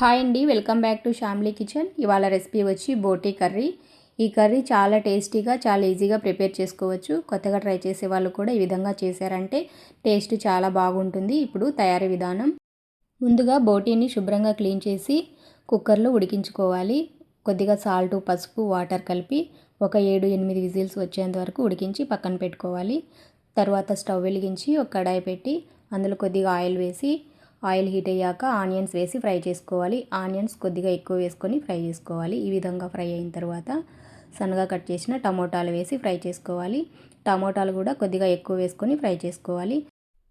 Hi అండి, welcome back to శ్యామ్లీ kitchen. ఇవాళ recipe వచ్చి బోటీ కర్రీ. ఈ కర్రీ చాలా టేస్టీగా, చాలా ఈజీగా ప్రిపేర్ చేసుకోవచ్చు. కొత్తగా ట్రై చేసే వాళ్ళు కూడా ఈ విధంగా చేశారంటే టేస్ట్ చాలా బాగుంటుంది. ఇప్పుడు తయారీ విధానం. ముందుగా బోటీని శుభ్రంగా క్లీన్ చేసి కుక్కర్లో ఉడికించుకోవాలి. కొద్దిగా సాల్ట్, పసుపు, వాటర్ కలిపి ఒక 7-8 విజిల్స్ వచ్చేంత వరకు ఉడికించి పక్కన పెట్టుకోవాలి. తర్వాత స్టవ్ వెలిగించి ఒక కడాయి పెట్టి అందులో కొద్దిగా ఆయిల్ వేసి ఆయిల్ హీట్ అయ్యాక ఆనియన్స్ వేసి ఫ్రై చేసుకోవాలి. ఆనియన్స్ కొద్దిగా ఎక్కువ వేసుకొని ఫ్రై చేసుకోవాలి. ఈ విధంగా ఫ్రై అయిన తర్వాత సన్నగా కట్ చేసిన టమోటాలు వేసి ఫ్రై చేసుకోవాలి. టమోటాలు కూడా కొద్దిగా ఎక్కువ వేసుకొని ఫ్రై చేసుకోవాలి.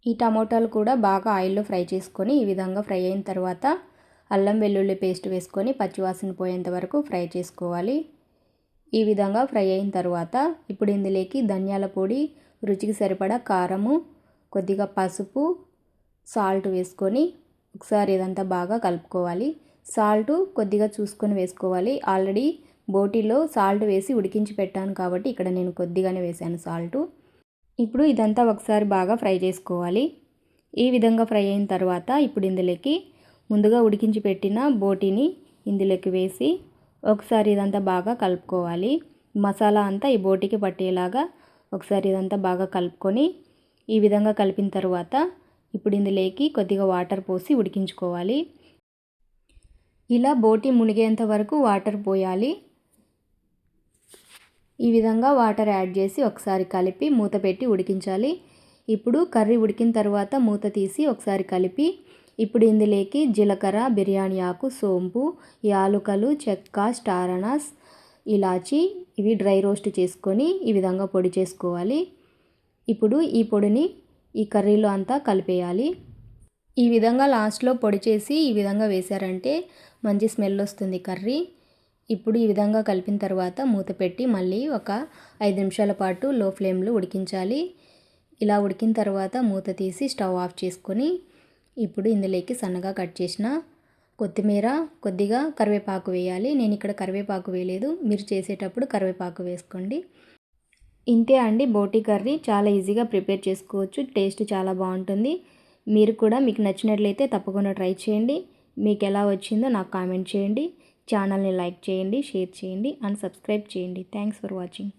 ఈ టమోటాలు కూడా బాగా ఆయిల్లో ఫ్రై చేసుకొని ఈ విధంగా ఫ్రై అయిన తర్వాత అల్లం వెల్లుల్లి పేస్ట్ వేసుకొని పచ్చివాసన పోయేంత వరకు ఫ్రై చేసుకోవాలి. ఈ విధంగా ఫ్రై అయిన తర్వాత ఇప్పుడు ఇందులోకి ధనియాల పొడి, రుచికి సరిపడా కారము, కొద్దిగా పసుపు, సాల్ట్ వేసుకొని ఒకసారి ఇదంతా బాగా కలుపుకోవాలి. సాల్ట్ కొద్దిగా చూసుకొని వేసుకోవాలి. ఆల్రెడీ బోటీలో సాల్ట్ వేసి ఉడికించి పెట్టాను కాబట్టి ఇక్కడ నేను కొద్దిగానే వేసాను సాల్ట్. ఇప్పుడు ఇదంతా ఒకసారి బాగా ఫ్రై చేసుకోవాలి. ఈ విధంగా ఫ్రై అయిన తర్వాత ఇప్పుడు ఇందులోకి ముందుగా ఉడికించి పెట్టిన బోటీని ఇందులోకి వేసి ఒకసారి ఇదంతా బాగా కలుపుకోవాలి. మసాలా అంతా ఈ బోటీకి పట్టేలాగా ఒకసారి ఇదంతా బాగా కలుపుకొని ఈ విధంగా కలిపిన తర్వాత ఇప్పుడు ఇందులోకి కొద్దిగా వాటర్ పోసి ఉడికించుకోవాలి. ఇలా బోటీ మునిగేంత వరకు వాటర్ పోయాలి. ఈ విధంగా వాటర్ యాడ్ చేసి ఒకసారి కలిపి మూత పెట్టి ఉడికించాలి. ఇప్పుడు కర్రీ ఉడికిన తర్వాత మూత తీసి ఒకసారి కలిపి ఇప్పుడు ఇందులోకి జీలకర్ర, బిర్యానీ ఆకు, సోంపు, యాలుకలు, చెక్క, స్టార్ అనాస్, ఇలాచి ఇవి డ్రై రోస్ట్ చేసుకొని ఈ విధంగా పొడి చేసుకోవాలి. ఇప్పుడు ఈ పొడిని ఈ కర్రీలో అంతా కలిపేయాలి. ఈ విధంగా లాస్ట్లో పొడి చేసి ఈ విధంగా వేశారంటే మంచి స్మెల్ వస్తుంది కర్రీ. ఇప్పుడు ఈ విధంగా కలిపిన తర్వాత మూత పెట్టి మళ్ళీ ఒక 5 నిమిషాల పాటు లో ఫ్లేమ్లో ఉడికించాలి. ఇలా ఉడికిన తర్వాత మూత తీసి స్టవ్ ఆఫ్ చేసుకొని ఇప్పుడు ఇందులోకి సన్నగా కట్ చేసిన కొత్తిమీర, కొద్దిగా కరివేపాకు వేయాలి. నేను ఇక్కడ కరివేపాకు వేయలేదు, మీరు చేసేటప్పుడు కరివేపాకు వేసుకోండి. ఇంతే అండి, బోటీ కర్రీ చాలా ఈజీగా ప్రిపేర్ చేసుకోవచ్చు. టేస్ట్ చాలా బాగుంటుంది. మీరు కూడా మీకు నచ్చినట్లయితే తప్పకుండా ట్రై చేయండి. మీకు ఎలా వచ్చిందో నాకు కామెంట్ చేయండి. ఛానల్ని లైక్ చేయండి, షేర్ చేయండి అండ్ సబ్స్క్రైబ్ చేయండి. Thanks for watching.